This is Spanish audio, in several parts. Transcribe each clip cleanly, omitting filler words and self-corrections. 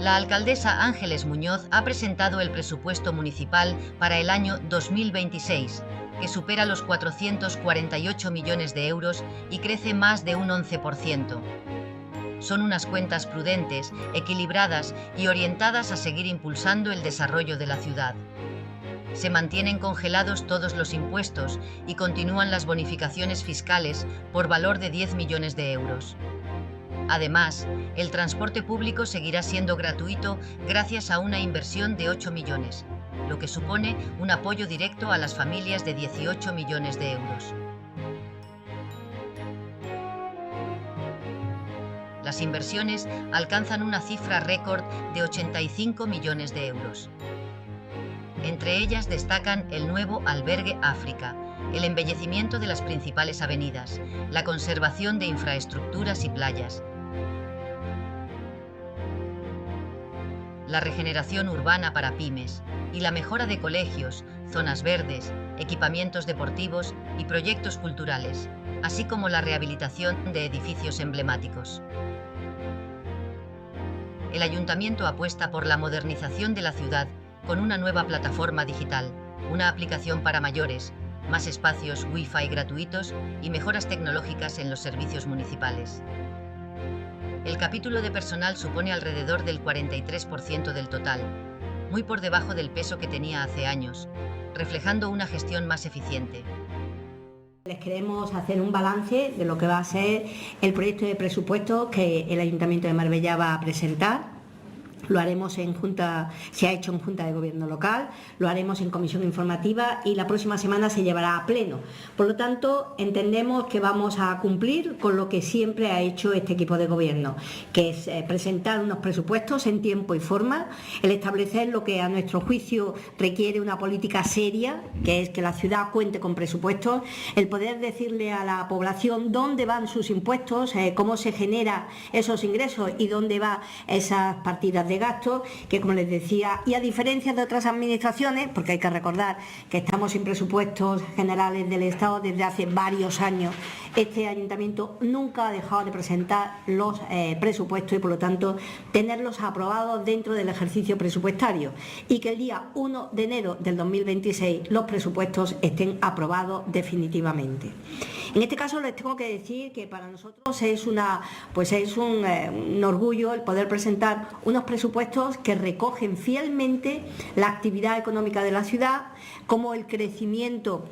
La alcaldesa Ángeles Muñoz ha presentado el presupuesto municipal para el año 2026, que supera los 448 millones de euros y crece más de un 11%. Son unas cuentas prudentes, equilibradas y orientadas a seguir impulsando el desarrollo de la ciudad. Se mantienen congelados todos los impuestos y continúan las bonificaciones fiscales por valor de 10 millones de euros. Además, el transporte público seguirá siendo gratuito gracias a una inversión de 8 millones, lo que supone un apoyo directo a las familias de 18 millones de euros. Las inversiones alcanzan una cifra récord de 85 millones de euros. Entre ellas destacan el nuevo albergue África, el embellecimiento de las principales avenidas, la conservación de infraestructuras y playas, la regeneración urbana para pymes y la mejora de colegios, zonas verdes, equipamientos deportivos y proyectos culturales, así como la rehabilitación de edificios emblemáticos. El ayuntamiento apuesta por la modernización de la ciudad con una nueva plataforma digital, una aplicación para mayores, más espacios Wi-Fi gratuitos y mejoras tecnológicas en los servicios municipales. El capítulo de personal supone alrededor del 43% del total, muy por debajo del peso que tenía hace años, reflejando una gestión más eficiente. Les queremos hacer un balance de lo que va a ser el proyecto de presupuesto que el Ayuntamiento de Marbella va a presentar. Lo haremos en Junta, se ha hecho en Junta de Gobierno local, lo haremos en comisión informativa y la próxima semana se llevará a pleno. Por lo tanto, entendemos que vamos a cumplir con lo que siempre ha hecho este equipo de gobierno, que es presentar unos presupuestos en tiempo y forma, el establecer lo que a nuestro juicio requiere una política seria, que es que la ciudad cuente con presupuestos, el poder decirle a la población dónde van sus impuestos, cómo se generan esos ingresos y dónde van esas partidas de gasto, que como les decía, y a diferencia de otras administraciones, porque hay que recordar que estamos sin presupuestos generales del Estado desde hace varios años, este ayuntamiento nunca ha dejado de presentar los presupuestos y por lo tanto tenerlos aprobados dentro del ejercicio presupuestario y que el día 1 de enero del 2026 los presupuestos estén aprobados definitivamente. En este caso les tengo que decir que para nosotros es un orgullo el poder presentar unos presupuestos que recogen fielmente la actividad económica de la ciudad, cómo el crecimiento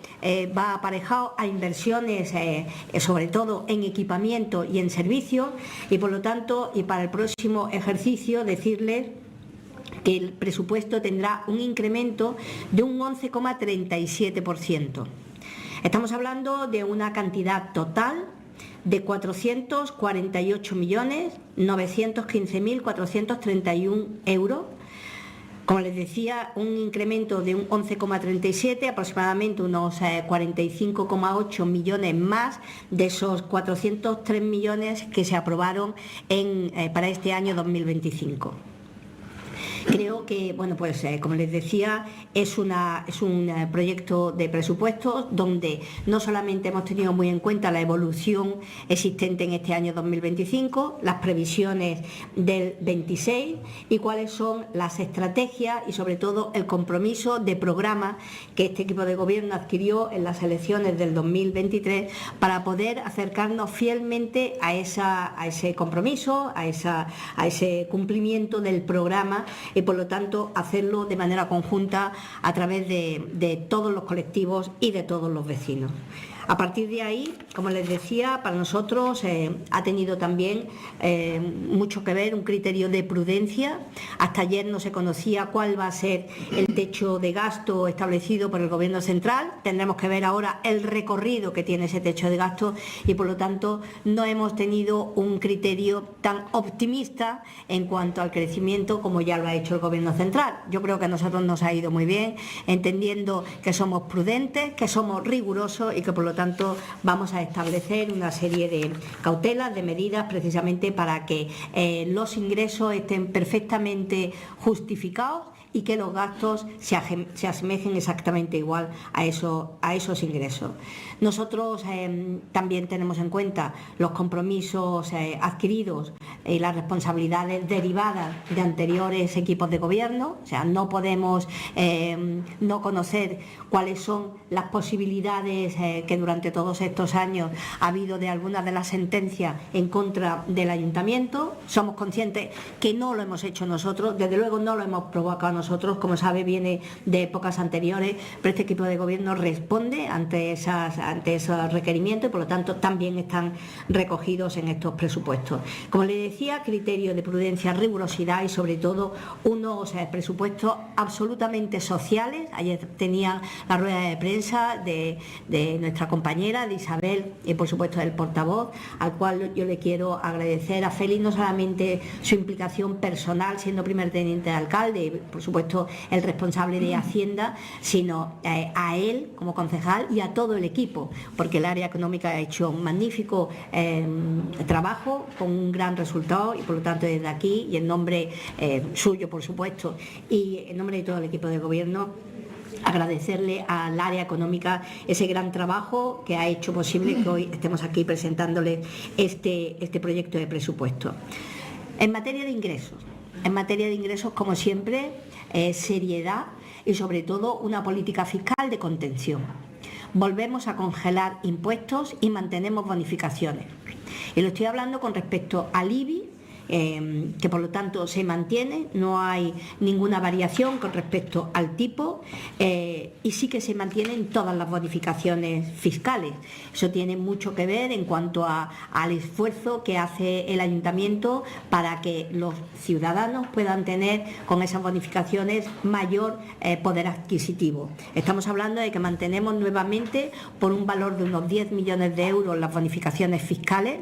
va aparejado a inversiones, sobre todo en equipamiento y en servicios, y por lo tanto, y para el próximo ejercicio decirles que el presupuesto tendrá un incremento de un 11,37%. Estamos hablando de una cantidad total de 448.915.431 euros. Como les decía, un incremento de un 11,37, aproximadamente unos 45,8 millones más de esos 403 millones que se aprobaron para este año 2025. Creo que, como les decía, es un proyecto de presupuestos donde no solamente hemos tenido muy en cuenta la evolución existente en este año 2025, las previsiones del 26 y cuáles son las estrategias y sobre todo el compromiso de programa que este equipo de gobierno adquirió en las elecciones del 2023 para poder acercarnos fielmente a ese compromiso, a ese cumplimiento del programa y por lo tanto hacerlo de manera conjunta a través de todos los colectivos y de todos los vecinos. A partir de ahí, como les decía, para nosotros ha tenido también mucho que ver un criterio de prudencia. Hasta ayer no se conocía cuál va a ser el techo de gasto establecido por el Gobierno central. Tendremos que ver ahora el recorrido que tiene ese techo de gasto y por lo tanto no hemos tenido un criterio tan optimista en cuanto al crecimiento como ya lo ha hecho el Gobierno central. Yo creo que a nosotros nos ha ido muy bien, entendiendo que somos prudentes, que somos rigurosos y que por lo tanto vamos a establecer una serie de cautelas, de medidas precisamente para que los ingresos estén perfectamente justificados y que los gastos se asemejen exactamente igual a esos ingresos. Nosotros también tenemos en cuenta los compromisos adquiridos y las responsabilidades derivadas de anteriores equipos de gobierno. O sea, no podemos no conocer cuáles son las posibilidades que durante todos estos años ha habido de algunas de las sentencias en contra del ayuntamiento. Somos conscientes que no lo hemos hecho nosotros, desde luego no lo hemos provocado nosotros, como sabe viene de épocas anteriores, pero este equipo de gobierno responde ante esos requerimientos y por lo tanto también están recogidos en estos presupuestos. Como le decía, criterio de prudencia, rigurosidad y sobre todo unos presupuestos absolutamente sociales. Ayer tenía la rueda de prensa de nuestra compañera, de Isabel, y por supuesto del portavoz, al cual yo le quiero agradecer a Félix no solamente su implicación personal siendo primer teniente de alcalde y por supuesto el responsable de Hacienda, sino a él como concejal y a todo el equipo, porque el área económica ha hecho un magnífico trabajo con un gran resultado y por lo tanto desde aquí y en nombre suyo por supuesto y en nombre de todo el equipo de gobierno agradecerle al área económica ese gran trabajo que ha hecho posible que hoy estemos aquí presentándole este proyecto de presupuesto. En materia de ingresos, como siempre, seriedad y sobre todo una política fiscal de contención. Volvemos a congelar impuestos y mantenemos bonificaciones. Y lo estoy hablando con respecto al IBI, que por lo tanto se mantiene, no hay ninguna variación con respecto al tipo y sí que se mantienen todas las bonificaciones fiscales. Eso tiene mucho que ver en cuanto al esfuerzo que hace el ayuntamiento para que los ciudadanos puedan tener con esas bonificaciones mayor poder adquisitivo. Estamos hablando de que mantenemos nuevamente por un valor de unos 10 millones de euros las bonificaciones fiscales,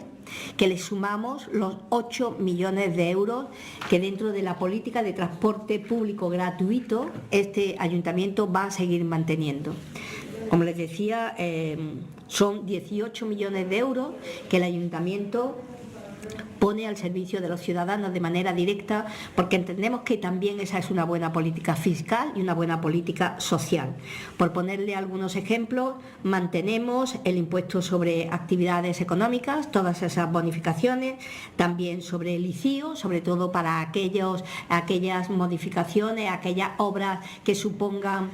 que le sumamos los 8 millones de euros que dentro de la política de transporte público gratuito este ayuntamiento va a seguir manteniendo. Como les decía, son 18 millones de euros que el ayuntamiento pone al servicio de los ciudadanos de manera directa, porque entendemos que también esa es una buena política fiscal y una buena política social. Por ponerle algunos ejemplos, mantenemos el impuesto sobre actividades económicas, todas esas bonificaciones, también sobre el ICIO, sobre todo para aquellas modificaciones, aquellas obras que supongan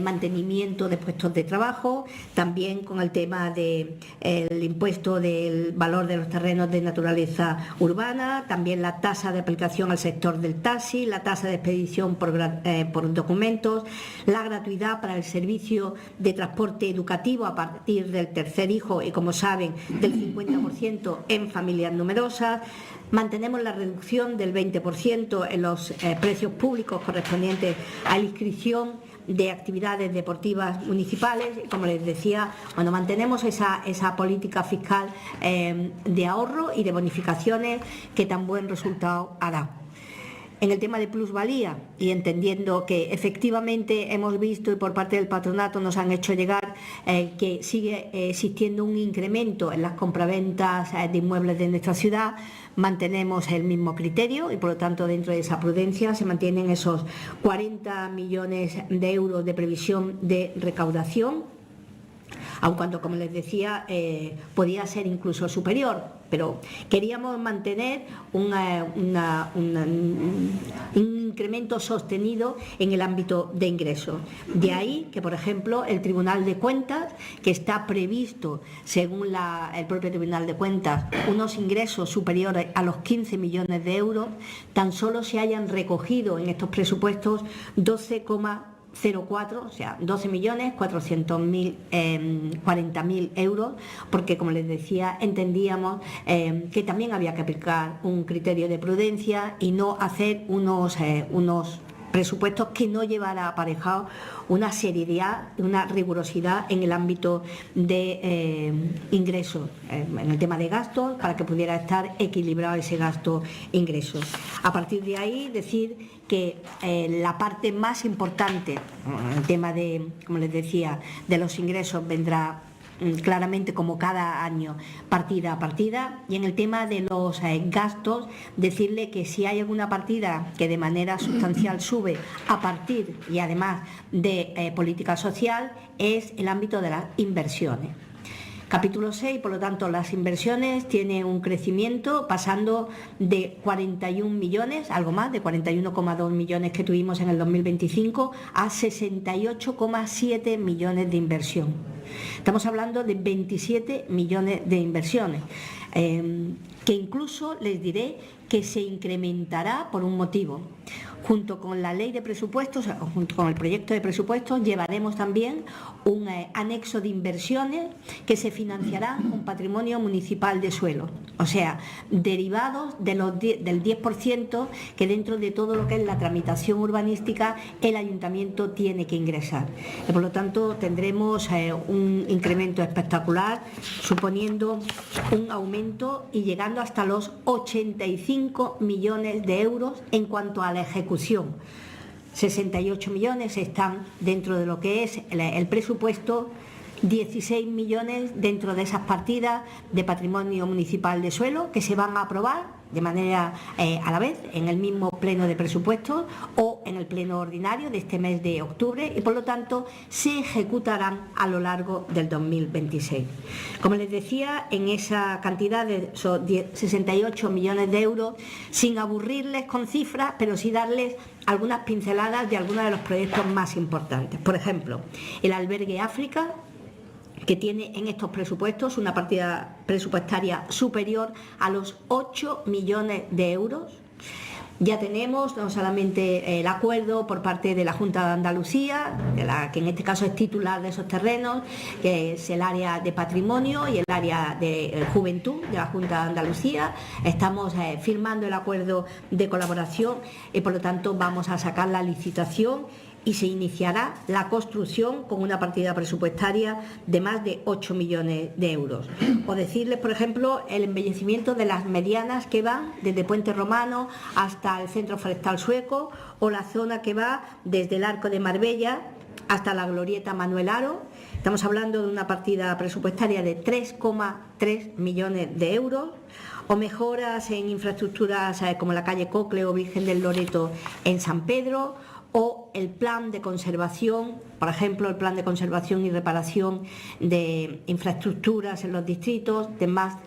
mantenimiento de puestos de trabajo, también con el tema del impuesto del valor de los terrenos de naturaleza urbana, también la tasa de aplicación al sector del taxi, la tasa de expedición por documentos, la gratuidad para el servicio de transporte educativo a partir del tercer hijo y, como saben, del 50% en familias numerosas. Mantenemos la reducción del 20% en los precios públicos correspondientes a la inscripción de actividades deportivas municipales. Como les decía, cuando mantenemos esa política fiscal de ahorro y de bonificaciones que tan buen resultado ha dado. En el tema de plusvalía, y entendiendo que efectivamente hemos visto y por parte del patronato nos han hecho llegar que sigue existiendo un incremento en las compraventas de inmuebles de nuestra ciudad, mantenemos el mismo criterio y por lo tanto dentro de esa prudencia se mantienen esos 40 millones de euros de previsión de recaudación, aun cuando, como les decía, podía ser incluso superior, pero queríamos mantener un incremento sostenido en el ámbito de ingresos. De ahí que, por ejemplo, el Tribunal de Cuentas, que está previsto, según el propio Tribunal de Cuentas, unos ingresos superiores a los 15 millones de euros, tan solo se hayan recogido en estos presupuestos 12,04, o sea, 12.400.040.000 euros, porque, como les decía, entendíamos que también había que aplicar un criterio de prudencia y no hacer unos presupuestos que no llevara aparejado una seriedad, una rigurosidad en el ámbito de ingresos, en el tema de gastos, para que pudiera estar equilibrado ese gasto-ingreso. A partir de ahí, decir que la parte más importante, el tema de, como les decía, de los ingresos vendrá claramente como cada año, partida a partida. Y en el tema de los gastos, decirle que si hay alguna partida que de manera sustancial sube a partir y además de política social, es el ámbito de las inversiones. Capítulo 6, por lo tanto, las inversiones tienen un crecimiento pasando de 41 millones, algo más, de 41,2 millones que tuvimos en el 2025, a 68,7 millones de inversión. Estamos hablando de 27 millones de inversiones, que incluso les diré que se incrementará por un motivo. Junto con la ley de presupuestos, junto con el proyecto de presupuestos, llevaremos también un anexo de inversiones que se financiarán con patrimonio municipal de suelo, o sea, derivados de del 10% que dentro de todo lo que es la tramitación urbanística el ayuntamiento tiene que ingresar. Por lo tanto, tendremos un incremento espectacular, suponiendo un aumento y llegando hasta los 85 millones de euros en cuanto a la ejecución. 68 millones están dentro de lo que es el presupuesto, 16 millones dentro de esas partidas de patrimonio municipal de suelo que se van a aprobar de manera a la vez en el mismo pleno de presupuestos o en el pleno ordinario de este mes de octubre, y por lo tanto se ejecutarán a lo largo del 2026. Como les decía, en esa cantidad de 68 millones de euros, sin aburrirles con cifras, pero sí darles algunas pinceladas de algunos de los proyectos más importantes. Por ejemplo, el albergue África, que tiene en estos presupuestos una partida presupuestaria superior a los 8 millones de euros. Ya tenemos no solamente el acuerdo por parte de la Junta de Andalucía, que en este caso es titular de esos terrenos, que es el área de patrimonio y el área de juventud de la Junta de Andalucía. Estamos firmando el acuerdo de colaboración y por lo tanto vamos a sacar la licitación y se iniciará la construcción con una partida presupuestaria de más de 8 millones de euros. O decirles, por ejemplo, el embellecimiento de las medianas que van desde Puente Romano hasta el Centro Forestal Sueco, o la zona que va desde el Arco de Marbella hasta la Glorieta Manuel Aro. Estamos hablando de una partida presupuestaria de 3,3 millones de euros. O mejoras en infraestructuras como la calle Cocle o Virgen del Loreto en San Pedro, o el plan de conservación, por ejemplo, el plan de conservación y reparación de infraestructuras en los distritos de más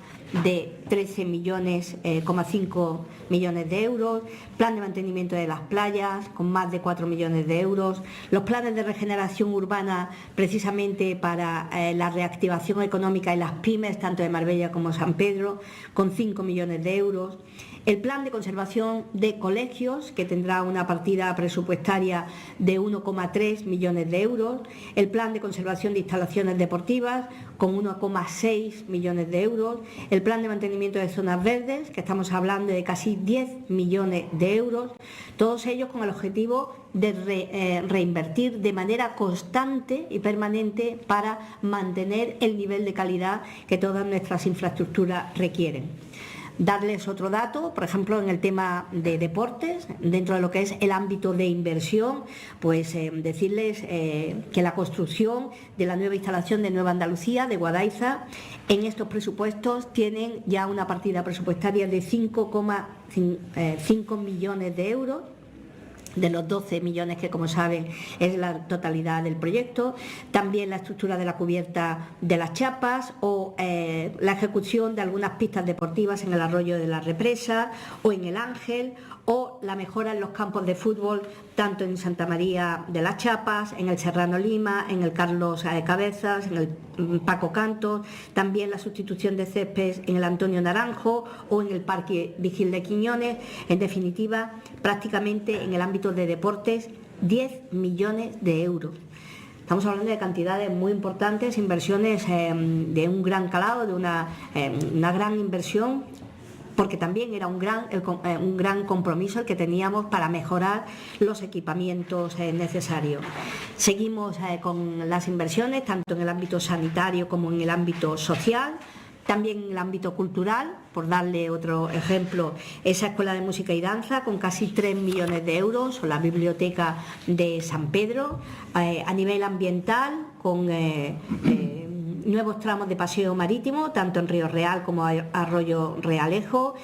de 13,5 millones de euros, plan de mantenimiento de las playas con más de 4 millones de euros, los planes de regeneración urbana precisamente para la reactivación económica y las pymes, tanto de Marbella como San Pedro, con 5 millones de euros, el plan de conservación de colegios, que tendrá una partida presupuestaria de 1,3 millones de euros, el plan de conservación de instalaciones deportivas, con 1,6 millones de euros, el plan de mantenimiento de zonas verdes, que estamos hablando de casi 10 millones de euros, todos ellos con el objetivo de reinvertir de manera constante y permanente para mantener el nivel de calidad que todas nuestras infraestructuras requieren. Darles otro dato, por ejemplo, en el tema de deportes, dentro de lo que es el ámbito de inversión, pues decirles que la construcción de la nueva instalación de Nueva Andalucía, de Guadaiza, en estos presupuestos tienen ya una partida presupuestaria de 5,5 millones de euros, de los 12 millones que, como saben, es la totalidad del proyecto. También la estructura de la cubierta de las chapas, o la ejecución de algunas pistas deportivas en el Arroyo de la Represa o en el Ángel, o la mejora en los campos de fútbol, tanto en Santa María de las Chapas, en el Serrano Lima, en el Carlos Cabezas, en el Paco Cantos, también la sustitución de césped en el Antonio Naranjo o en el Parque Vigil de Quiñones. En definitiva, prácticamente en el ámbito de deportes, 10 millones de euros. Estamos hablando de cantidades muy importantes, inversiones de un gran calado, de una gran inversión, porque también era un gran compromiso el que teníamos para mejorar los equipamientos necesarios. Seguimos con las inversiones, tanto en el ámbito sanitario como en el ámbito social. También en el ámbito cultural, por darle otro ejemplo, esa Escuela de Música y Danza con casi 3 millones de euros, o la Biblioteca de San Pedro. A nivel ambiental, con nuevos tramos de paseo marítimo, tanto en Río Real como Arroyo Realejo,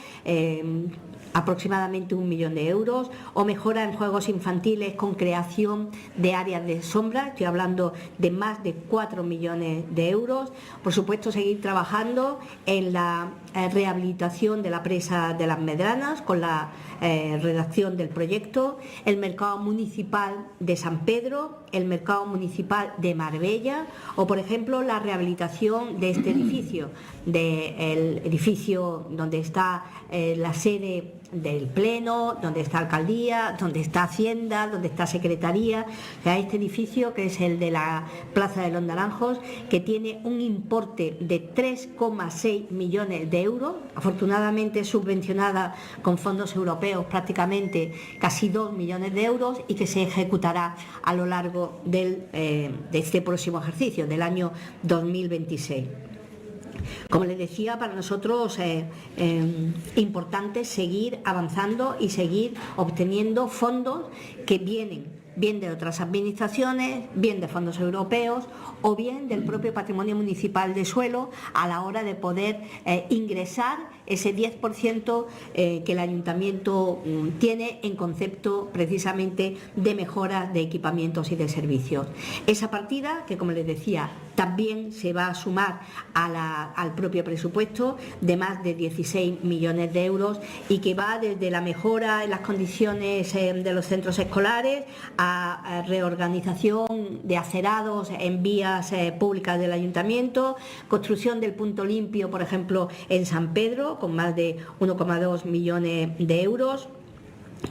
aproximadamente 1 millón de euros, o mejora en juegos infantiles con creación de áreas de sombra, estoy hablando de más de 4 millones de euros. Por supuesto, seguir trabajando en la rehabilitación de la presa de las Medranas con la redacción del proyecto, el mercado municipal de San Pedro, el mercado municipal de Marbella, o por ejemplo la rehabilitación de este edificio, del edificio donde está la sede del Pleno, donde está Alcaldía, donde está Hacienda, donde está Secretaría, o sea, este edificio que es el de la Plaza de los Naranjos, que tiene un importe de 3,6 millones de euros, afortunadamente subvencionada con fondos europeos prácticamente casi 2 millones de euros, y que se ejecutará a lo largo de este próximo ejercicio, del año 2026. Como les decía, para nosotros es importante seguir avanzando y seguir obteniendo fondos que vienen bien de otras administraciones, bien de fondos europeos o bien del propio patrimonio municipal de suelo, a la hora de poder ingresar ese 10% que el ayuntamiento tiene en concepto precisamente de mejoras de equipamientos y de servicios. Esa partida, que como les decía, también se va a sumar al propio presupuesto de más de 16 millones de euros, y que va desde la mejora en las condiciones de los centros escolares a reorganización de acerados en vías públicas del ayuntamiento, construcción del punto limpio, por ejemplo, en San Pedro, con más de 1,2 millones de euros,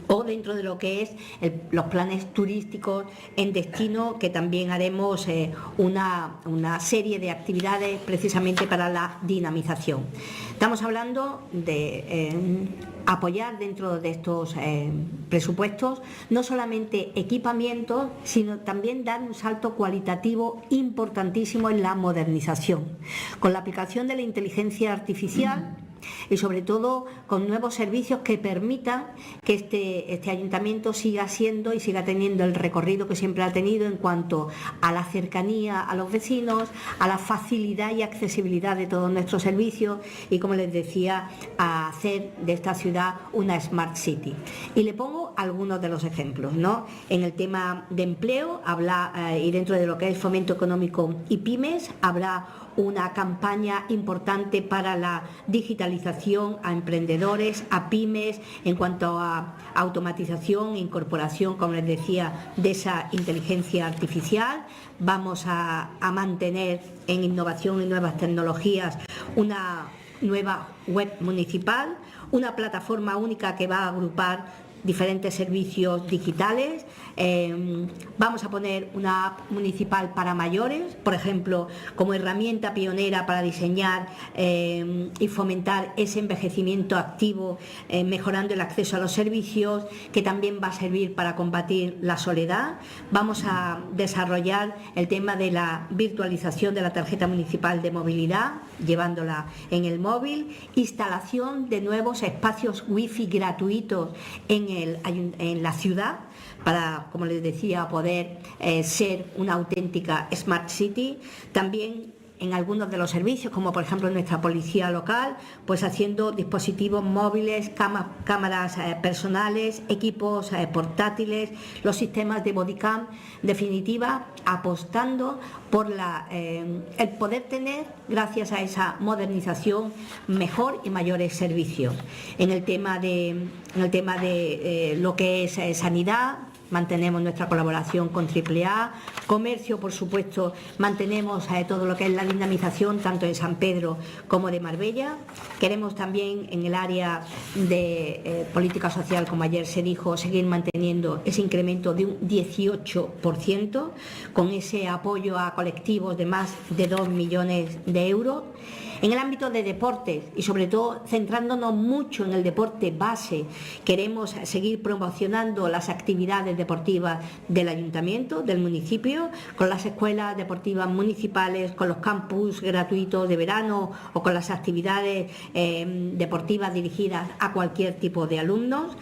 o dentro de lo que es los planes turísticos en destino, que también haremos una serie de actividades precisamente para la dinamización. Estamos hablando de apoyar dentro de estos presupuestos no solamente equipamientos, sino también dar un salto cualitativo importantísimo en la modernización, con la aplicación de la inteligencia artificial y sobre todo con nuevos servicios que permitan que este ayuntamiento siga siendo y siga teniendo el recorrido que siempre ha tenido en cuanto a la cercanía a los vecinos, a la facilidad y accesibilidad de todos nuestros servicios y, como les decía, a hacer de esta ciudad una Smart City. Y le pongo algunos de los ejemplos, ¿no? En el tema de empleo y dentro de lo que es fomento económico y pymes, habrá una campaña importante para la digitalización a emprendedores, a pymes, en cuanto a automatización e incorporación, como les decía, de esa inteligencia artificial. Vamos a mantener en innovación y nuevas tecnologías una nueva web municipal, una plataforma única que va a agrupar diferentes servicios digitales. Vamos a poner una app municipal para mayores, por ejemplo, como herramienta pionera para diseñar y fomentar ese envejecimiento activo, mejorando el acceso a los servicios, que también va a servir para combatir la soledad. Vamos a desarrollar el tema de la virtualización de la tarjeta municipal de movilidad, llevándola en el móvil, instalación de nuevos espacios wifi gratuitos en la ciudad para, como les decía, poder ser una auténtica Smart City. También en algunos de los servicios, como por ejemplo nuestra policía local, pues haciendo dispositivos móviles, cámaras personales, equipos portátiles, los sistemas de bodycam, en definitiva, apostando por el poder tener, gracias a esa modernización, mejor y mayores servicios. En el tema de lo que es sanidad, mantenemos nuestra colaboración con AAA, comercio, por supuesto, mantenemos todo lo que es la dinamización tanto en San Pedro como de Marbella. Queremos también en el área de política social, como ayer se dijo, seguir manteniendo ese incremento de un 18%, con ese apoyo a colectivos de más de 2 millones de euros. En el ámbito de deportes y sobre todo centrándonos mucho en el deporte base, queremos seguir promocionando las actividades deportivas del ayuntamiento, del municipio, con las escuelas deportivas municipales, con los campus gratuitos de verano o con las actividades deportivas dirigidas a cualquier tipo de alumnos.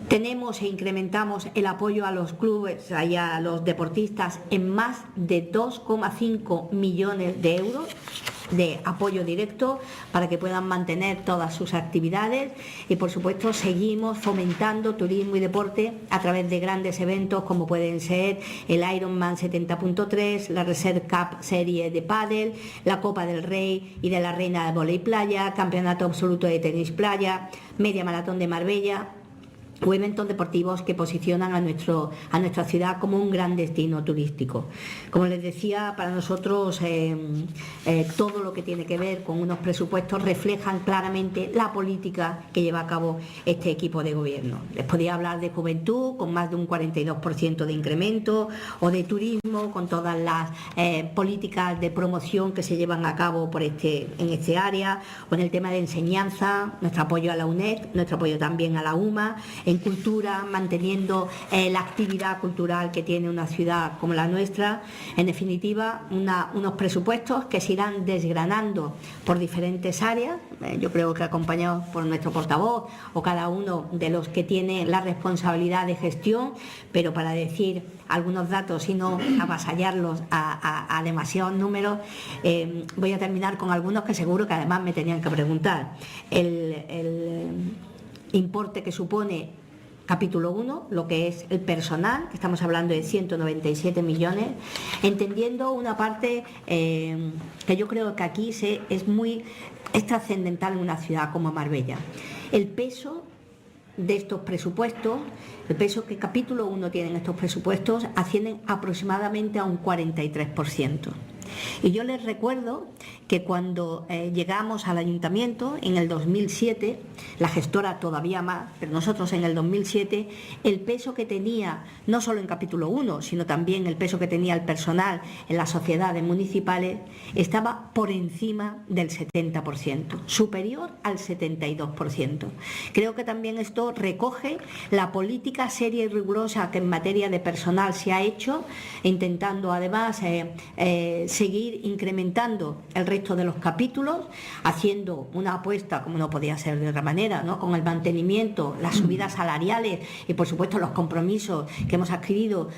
Tenemos e incrementamos el apoyo a los clubes y a los deportistas en más de 2,5 millones de euros de apoyo directo para que puedan mantener todas sus actividades, y por supuesto seguimos fomentando turismo y deporte a través de grandes eventos como pueden ser el Ironman 70.3, la Reserve Cup Serie de pádel, la Copa del Rey y de la Reina de Vóley Playa, Campeonato Absoluto de Tenis Playa, Media Maratón de Marbella, o eventos deportivos que posicionan a nuestra ciudad como un gran destino turístico. Como les decía, para nosotros todo lo que tiene que ver con unos presupuestos reflejan claramente la política que lleva a cabo este equipo de gobierno. Les podía hablar de juventud con más de un 42% de incremento, o de turismo con todas las políticas de promoción que se llevan a cabo en este área, o en el tema de enseñanza, nuestro apoyo a la UNED, nuestro apoyo también a la UMA, en cultura, manteniendo la actividad cultural que tiene una ciudad como la nuestra. En definitiva, unos presupuestos que se irán desgranando por diferentes áreas, yo creo que acompañados por nuestro portavoz o cada uno de los que tiene la responsabilidad de gestión, pero para decir algunos datos y no avasallarlos a demasiados números, voy a terminar con algunos que seguro que además me tenían que preguntar. El importe que supone capítulo 1, lo que es el personal, que estamos hablando de 197 millones, entendiendo una parte que yo creo que aquí es trascendental en una ciudad como Marbella. El peso de estos presupuestos, el peso que capítulo 1 tienen estos presupuestos, ascienden aproximadamente a un 43%. Y yo les recuerdo que cuando llegamos al ayuntamiento en el 2007, la gestora todavía más, pero nosotros en el 2007, el peso que tenía, no solo en capítulo 1, sino también el peso que tenía el personal en las sociedades municipales, estaba por encima del 70%, superior al 72%. Creo que también esto recoge la política seria y rigurosa que en materia de personal se ha hecho, intentando además seguir incrementando el resto de los capítulos, haciendo una apuesta, como no podía ser de otra manera, ¿no?, con el mantenimiento, las subidas salariales y por supuesto los compromisos que hemos adquirido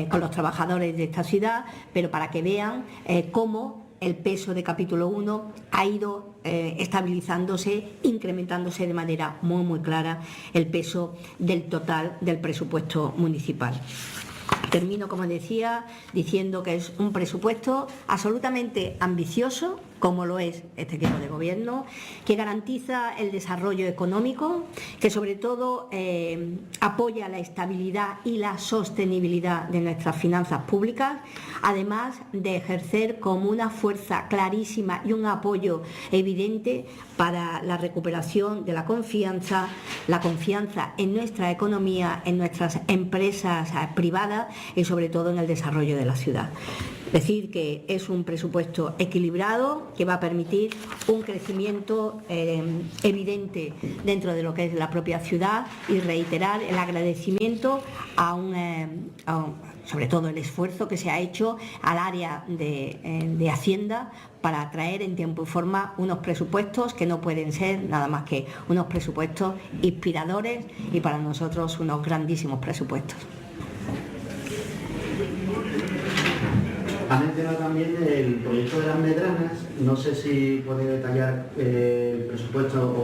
con los trabajadores de esta ciudad, pero para que vean cómo el peso de capítulo 1 ha ido estabilizándose, incrementándose de manera muy muy clara el peso del total del presupuesto municipal. Termino, como decía, diciendo que es un presupuesto absolutamente ambicioso, como lo es este equipo de gobierno, que garantiza el desarrollo económico, que sobre todo apoya la estabilidad y la sostenibilidad de nuestras finanzas públicas, además de ejercer como una fuerza clarísima y un apoyo evidente para la recuperación de la confianza en nuestra economía, en nuestras empresas privadas y sobre todo en el desarrollo de la ciudad. Decir que es un presupuesto equilibrado que va a permitir un crecimiento evidente dentro de lo que es la propia ciudad, y reiterar el agradecimiento sobre todo el esfuerzo que se ha hecho al área de Hacienda para traer en tiempo y forma unos presupuestos que no pueden ser nada más que unos presupuestos inspiradores, y para nosotros unos grandísimos presupuestos. Ha mencionado también el proyecto de las Medranas, no sé si puede detallar el presupuesto o...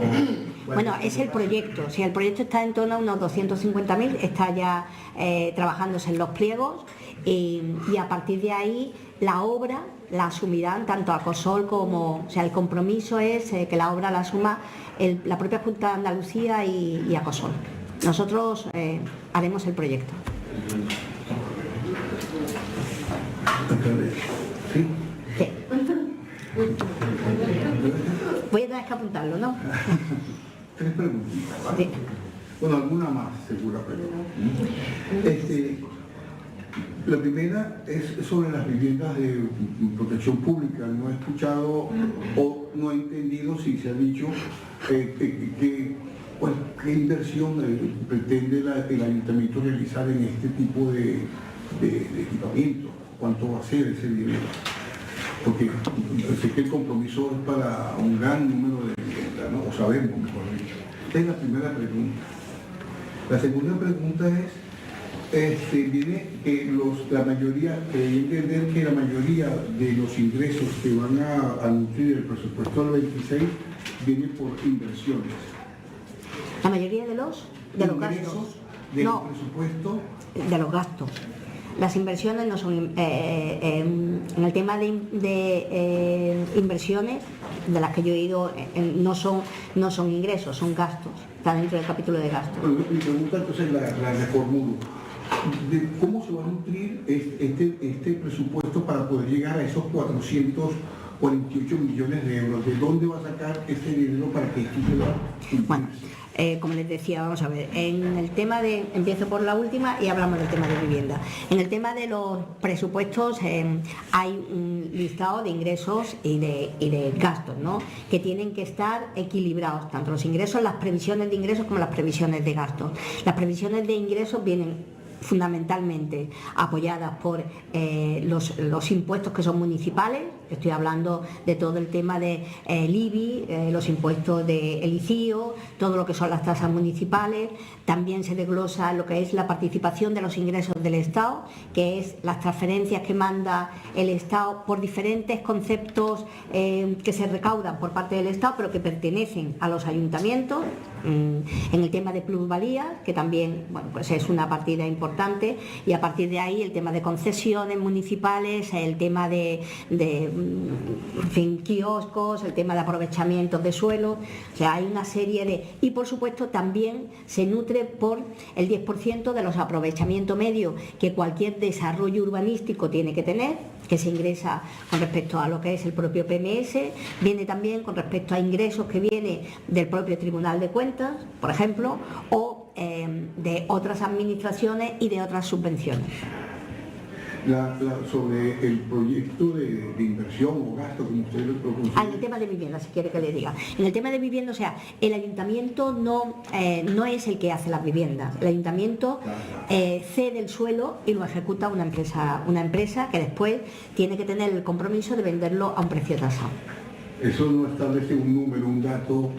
Bueno, es el proyecto, si el proyecto está en torno a unos 250.000, está ya trabajándose en los pliegos, y a partir de ahí la obra la asumirán tanto Acosol como... O sea, el compromiso es que la obra la asuma la propia Junta de Andalucía y Acosol. Nosotros haremos el proyecto. ¿Sí? Sí. Voy a tener que apuntarlo, ¿no? 3 preguntitas, ¿vale? Sí. Bueno, alguna más, segura, pero... la primera es sobre las viviendas de protección pública. No he escuchado o no he entendido si se ha dicho qué inversión pretende el ayuntamiento realizar en este tipo de equipamiento. ¿Cuánto va a ser ese dinero? Porque sé que el compromiso es para un gran número de viviendas, ¿no? O sabemos, mejor dicho. Esta es la primera pregunta. La segunda pregunta es, viene que la mayoría, entender que la mayoría de los ingresos que van a nutrir el presupuesto del 26 viene por inversiones. La mayoría de los gastos. Del No, presupuesto. de los gastos. Las inversiones no son, en el tema de inversiones, de las que yo he ido, no son ingresos, son gastos, está dentro del capítulo de gastos. Bueno, mi pregunta entonces la reformulo. ¿Cómo se va a nutrir este presupuesto para poder llegar a esos 448 millones de euros? ¿De dónde va a sacar ese dinero para que esto pueda? Bueno, como les decía, vamos a ver, en el tema de, empiezo por la última y hablamos del tema de vivienda. En el tema de los presupuestos hay un listado de ingresos y de gastos, ¿no?, que tienen que estar equilibrados, tanto los ingresos, las previsiones de ingresos como las previsiones de gastos. Las previsiones de ingresos vienen fundamentalmente apoyadas por los impuestos que son municipales. Estoy hablando de todo el tema de IBI, los impuestos del ICIO, todo lo que son las tasas municipales. También se desglosa lo que es la participación de los ingresos del Estado, que es las transferencias que manda el Estado por diferentes conceptos que se recaudan por parte del Estado, pero que pertenecen a los ayuntamientos. En el tema de plusvalía, que también, bueno, pues es una partida importante, y a partir de ahí el tema de concesiones municipales, el tema de en fin, kioscos, el tema de aprovechamientos de suelo. O sea, hay una serie de... Y por supuesto también se nutre por el 10% de los aprovechamientos medios que cualquier desarrollo urbanístico tiene que tener, que se ingresa con respecto a lo que es el propio PMS, viene también con respecto a ingresos que viene del propio Tribunal de Cuentas, por ejemplo, o de otras administraciones y de otras subvenciones. Sobre el proyecto de inversión o gasto, como usted lo propuso. En el tema de vivienda, si quiere que le diga. En el tema de vivienda, o sea, el ayuntamiento no es el que hace las viviendas. El ayuntamiento cede el suelo y lo ejecuta una empresa que después tiene que tener el compromiso de venderlo a un precio tasado. ¿Eso no establece un número, un dato?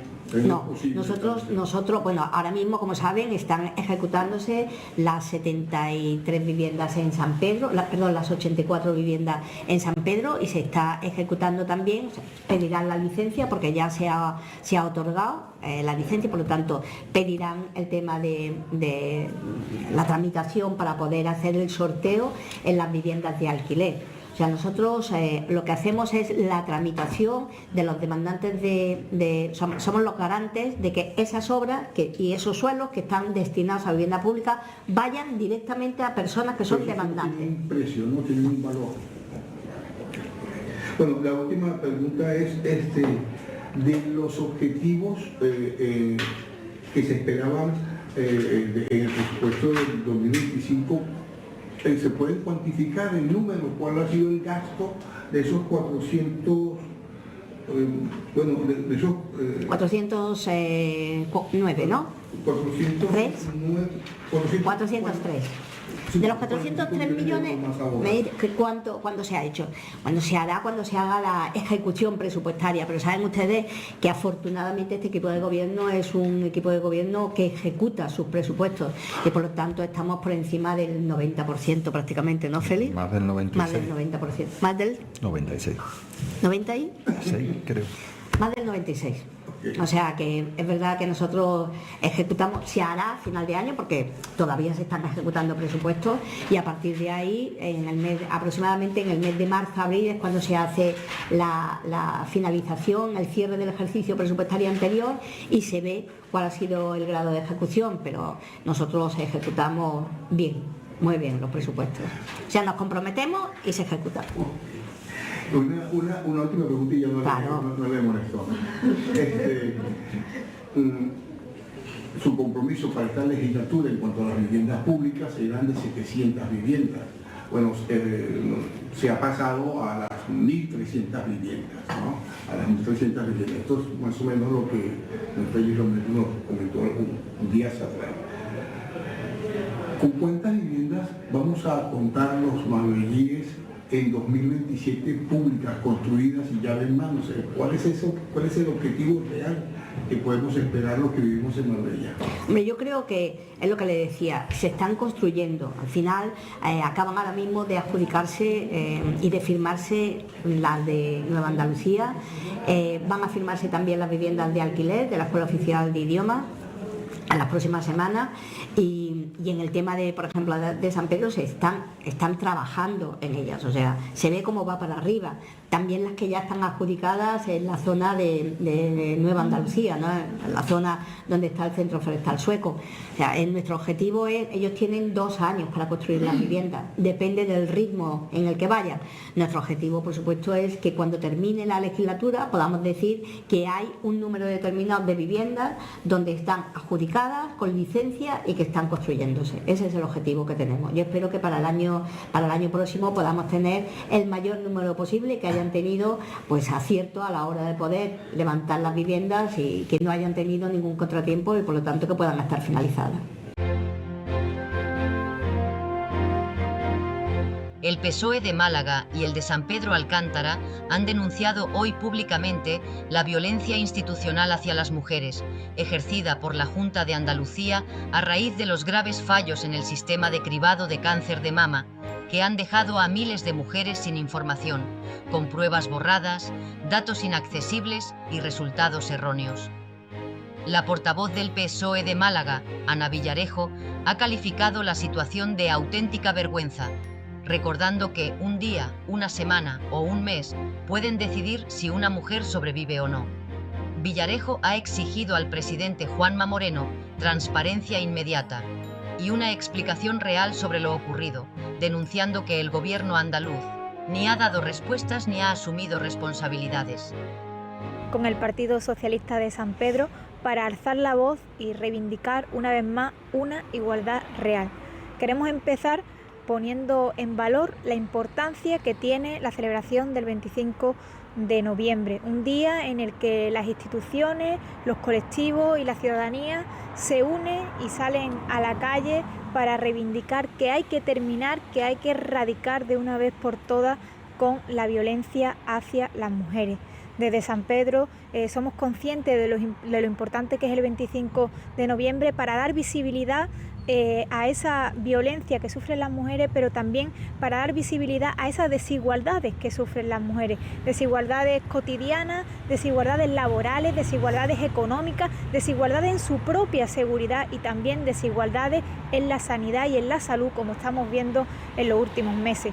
No, nosotros, bueno, ahora mismo, como saben, están ejecutándose las 73 viviendas en San Pedro, las 84 viviendas en San Pedro, y se está ejecutando también, pedirán la licencia porque ya se ha otorgado la licencia, y por lo tanto pedirán el tema de la tramitación para poder hacer el sorteo en las viviendas de alquiler. O sea, nosotros lo que hacemos es la tramitación de los demandantes somos los garantes de que esas obras y esos suelos que están destinados a vivienda pública vayan directamente a personas que son demandantes. Tiene un precio, no tiene un valor. Bueno, la última pregunta es de los objetivos que se esperaban en el presupuesto del 2025. ¿Se puede cuantificar el número? ¿Cuál ha sido el gasto de esos 400, de esos... 409, ¿no? 403. De los 403 millones, ¿cuánto se ha hecho? Cuando se haga la ejecución presupuestaria, pero saben ustedes que afortunadamente este equipo de gobierno es un equipo de gobierno que ejecuta sus presupuestos, y por lo tanto estamos por encima del 90% prácticamente, ¿no, Félix? Más del 96. Más del 90%. Más del 96. ¿96? Sí, creo. Más del 96. O sea que es verdad que nosotros ejecutamos, se hará a final de año porque todavía se están ejecutando presupuestos, y a partir de ahí, aproximadamente en el mes de marzo-abril es cuando se hace la finalización, el cierre del ejercicio presupuestario anterior, y se ve cuál ha sido el grado de ejecución, pero nosotros ejecutamos bien, muy bien los presupuestos. O sea, nos comprometemos y se ejecuta. Una última preguntilla, no le molesto. Su compromiso para esta legislatura en cuanto a las viviendas públicas serán de 700 viviendas. Bueno, se ha pasado a las 1.300 viviendas, ¿no? A las 1.300 viviendas. Esto es más o menos lo que Félix Romero nos comentó un día atrás. ¿Con cuántas viviendas vamos a contar los mabellíes en 2027 públicas, construidas y llave en mano. O sea, ¿cuál es el objetivo real que podemos esperar los que vivimos en Marbella? Hombre, yo creo que es lo que le decía, se están construyendo. Al final acaban ahora mismo de adjudicarse y de firmarse las de Nueva Andalucía. Van a firmarse también las viviendas de alquiler de la Escuela Oficial de Idiomas en las próximas semanas, y en el tema de, por ejemplo, de San Pedro se están trabajando en ellas, o sea, se ve cómo va para arriba. También las que ya están adjudicadas en la zona de Nueva Andalucía, ¿no? En la zona donde está el Centro Forestal Sueco. O sea, nuestro objetivo es, ellos tienen 2 años para construir las viviendas, depende del ritmo en el que vayan. Nuestro objetivo, por supuesto, es que cuando termine la legislatura podamos decir que hay un número determinado de viviendas donde están adjudicadas, con licencia y que están construyéndose. Ese es el objetivo que tenemos. Yo espero que para el año próximo podamos tener el mayor número posible, que hayan tenido pues acierto a la hora de poder levantar las viviendas y que no hayan tenido ningún contratiempo y por lo tanto que puedan estar finalizadas. El PSOE de Málaga y el de San Pedro Alcántara han denunciado hoy públicamente la violencia institucional hacia las mujeres, ejercida por la Junta de Andalucía a raíz de los graves fallos en el sistema de cribado de cáncer de mama, que han dejado a miles de mujeres sin información, con pruebas borradas, datos inaccesibles y resultados erróneos. La portavoz del PSOE de Málaga, Ana Villarejo, ha calificado la situación de auténtica vergüenza, recordando que un día, una semana o un mes pueden decidir si una mujer sobrevive o no. Villarejo ha exigido al presidente Juanma Moreno transparencia inmediata y una explicación real sobre lo ocurrido, denunciando que el gobierno andaluz ni ha dado respuestas ni ha asumido responsabilidades. Con el Partido Socialista de San Pedro para alzar la voz y reivindicar una vez más una igualdad real. Queremos empezar poniendo en valor la importancia que tiene la celebración del 25 de noviembre, un día en el que las instituciones, los colectivos y la ciudadanía se unen y salen a la calle para reivindicar que hay que terminar, que hay que erradicar de una vez por todas con la violencia hacia las mujeres. Desde San Pedro somos conscientes de lo importante que es el 25 de noviembre para dar visibilidad a esa violencia que sufren las mujeres, pero también para dar visibilidad a esas desigualdades que sufren las mujeres, desigualdades cotidianas, desigualdades laborales, desigualdades económicas, desigualdades en su propia seguridad y también desigualdades en la sanidad y en la salud, como estamos viendo en los últimos meses.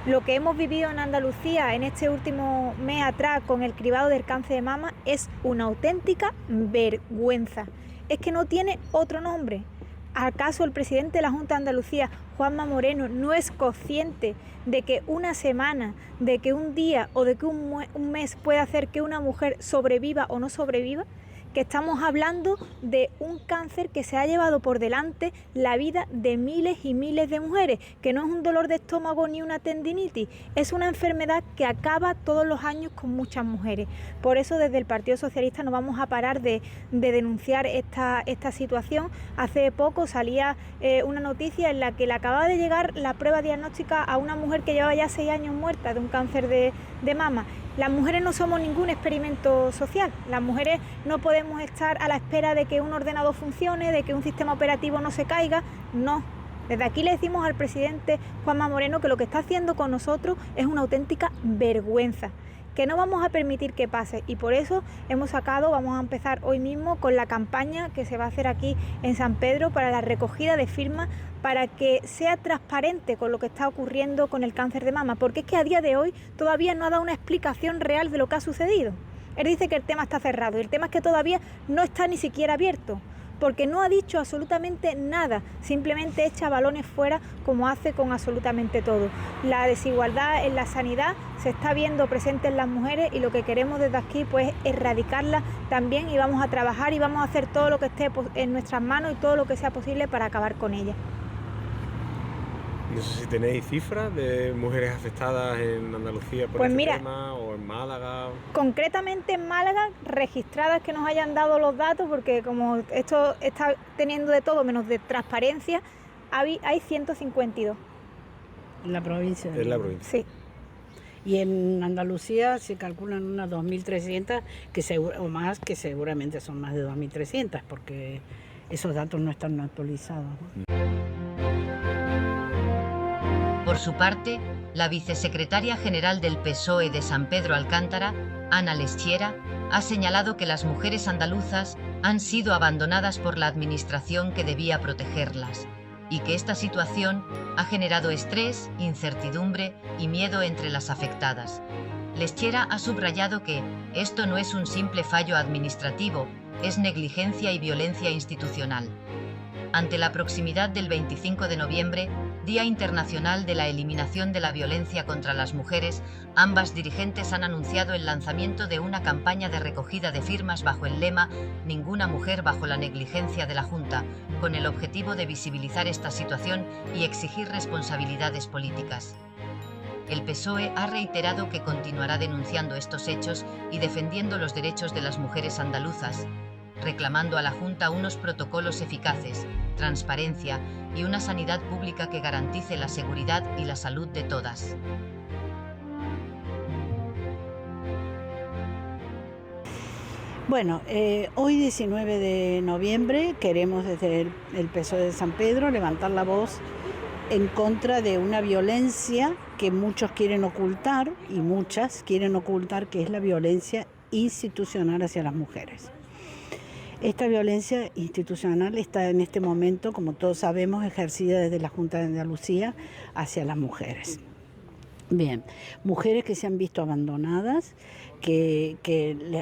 Lo que hemos vivido en Andalucía en este último mes atrás con el cribado del cáncer de mama es una auténtica vergüenza. Es que no tiene otro nombre. ¿Acaso el presidente de la Junta de Andalucía, Juanma Moreno, no es consciente de que una semana, de que un día o de que un mes puede hacer que una mujer sobreviva o no sobreviva? Que estamos hablando de un cáncer que se ha llevado por delante la vida de miles y miles de mujeres, que no es un dolor de estómago ni una tendinitis, es una enfermedad que acaba todos los años con muchas mujeres. Por eso desde el Partido Socialista no vamos a parar de denunciar esta situación. Hace poco salía una noticia en la que le acababa de llegar la prueba diagnóstica a una mujer que llevaba ya 6 años muerta de un cáncer de mama. Las mujeres no somos ningún experimento social, las mujeres no podemos estar a la espera de que un ordenador funcione, de que un sistema operativo no se caiga, no. Desde aquí le decimos al presidente Juanma Moreno que lo que está haciendo con nosotros es una auténtica vergüenza, que no vamos a permitir que pase, y por eso vamos a empezar hoy mismo con la campaña que se va a hacer aquí en San Pedro para la recogida de firmas para que sea transparente con lo que está ocurriendo con el cáncer de mama, porque es que a día de hoy todavía no ha dado una explicación real de lo que ha sucedido. Él dice que el tema está cerrado y el tema es que todavía no está ni siquiera abierto, porque no ha dicho absolutamente nada, simplemente echa balones fuera como hace con absolutamente todo. La desigualdad en la sanidad se está viendo presente en las mujeres y lo que queremos desde aquí pues es erradicarla también, y vamos a trabajar y vamos a hacer todo lo que esté en nuestras manos y todo lo que sea posible para acabar con ella. No sé si tenéis cifras de mujeres afectadas en Andalucía por este tema, o en Málaga. Concretamente en Málaga, registradas, que nos hayan dado los datos, porque como esto está teniendo de todo menos de transparencia, hay 152. ¿En la provincia? En la provincia. Sí. Y en Andalucía se calculan unas 2.300 o más, que seguramente son más de 2.300, porque esos datos no están actualizados, ¿no? Por su parte, la vicesecretaria general del PSOE de San Pedro Alcántara, Ana Leschiera, ha señalado que las mujeres andaluzas han sido abandonadas por la administración que debía protegerlas y que esta situación ha generado estrés, incertidumbre y miedo entre las afectadas. Leschiera ha subrayado que esto no es un simple fallo administrativo, es negligencia y violencia institucional. Ante la proximidad del 25 de noviembre, Día Internacional de la Eliminación de la Violencia contra las Mujeres, ambas dirigentes han anunciado el lanzamiento de una campaña de recogida de firmas bajo el lema «Ninguna mujer bajo la negligencia de la Junta», con el objetivo de visibilizar esta situación y exigir responsabilidades políticas. El PSOE ha reiterado que continuará denunciando estos hechos y defendiendo los derechos de las mujeres andaluzas, reclamando a la Junta unos protocolos eficaces, transparencia y una sanidad pública que garantice la seguridad y la salud de todas. Bueno, hoy 19 de noviembre queremos desde el PSOE de San Pedro levantar la voz en contra de una violencia que muchos quieren ocultar y muchas quieren ocultar, que es la violencia institucional hacia las mujeres. Esta violencia institucional está en este momento, como todos sabemos, ejercida desde la Junta de Andalucía hacia las mujeres. Bien, mujeres que se han visto abandonadas, que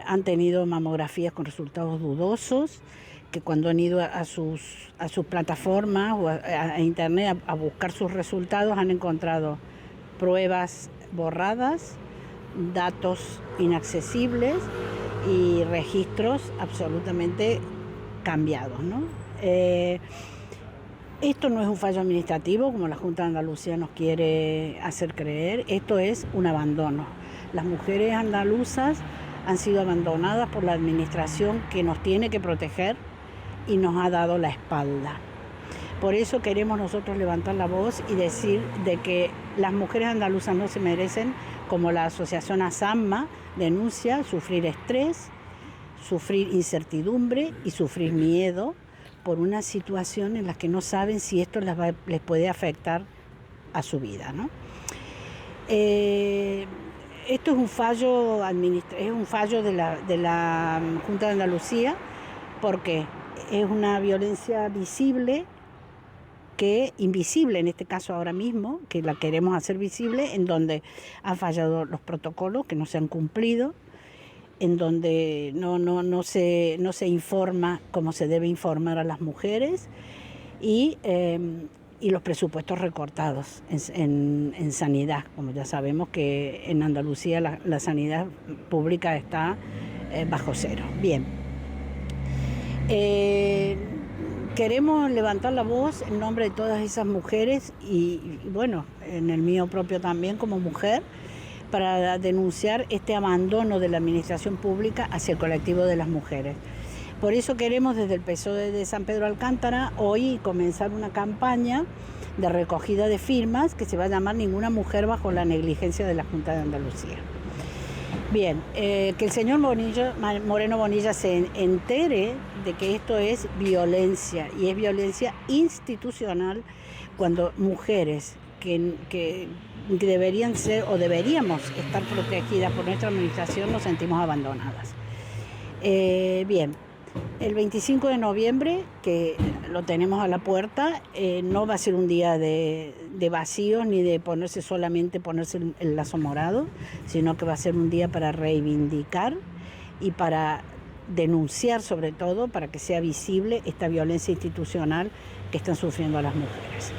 han tenido mamografías con resultados dudosos, que cuando han ido a sus plataformas o a internet a buscar sus resultados han encontrado pruebas borradas, datos inaccesibles y registros absolutamente cambiados, ¿no? Esto no es un fallo administrativo, como la Junta de Andalucía nos quiere hacer creer, esto es un abandono. Las mujeres andaluzas han sido abandonadas por la administración que nos tiene que proteger y nos ha dado la espalda. Por eso queremos nosotros levantar la voz y decir de que las mujeres andaluzas no se merecen, como la asociación ASAMMA denuncia, sufrir estrés, sufrir incertidumbre y sufrir miedo por una situación en la que no saben si esto les puede afectar a su vida, ¿no? Esto es un fallo de la Junta de Andalucía, porque es una violencia visible, invisible en este caso ahora mismo, que la queremos hacer visible, en donde han fallado los protocolos que no se han cumplido, en donde no se informa como se debe informar a las mujeres y los presupuestos recortados en sanidad. Como ya sabemos que en Andalucía la sanidad pública está bajo cero. Bien. Queremos levantar la voz en nombre de todas esas mujeres y bueno, en el mío propio también como mujer, para denunciar este abandono de la administración pública hacia el colectivo de las mujeres. Por eso queremos desde el PSOE de San Pedro Alcántara hoy comenzar una campaña de recogida de firmas que se va a llamar Ninguna mujer bajo la negligencia de la Junta de Andalucía. Bien, que el señor Moreno Bonilla se entere de que esto es violencia y es violencia institucional cuando mujeres que deberían ser o deberíamos estar protegidas por nuestra administración nos sentimos abandonadas. Bien, el 25 de noviembre, que lo tenemos a la puerta, no va a ser un día de vacíos ni de ponerse el lazo morado, sino que va a ser un día para reivindicar y para denunciar, sobre todo, para que sea visible esta violencia institucional que están sufriendo las mujeres.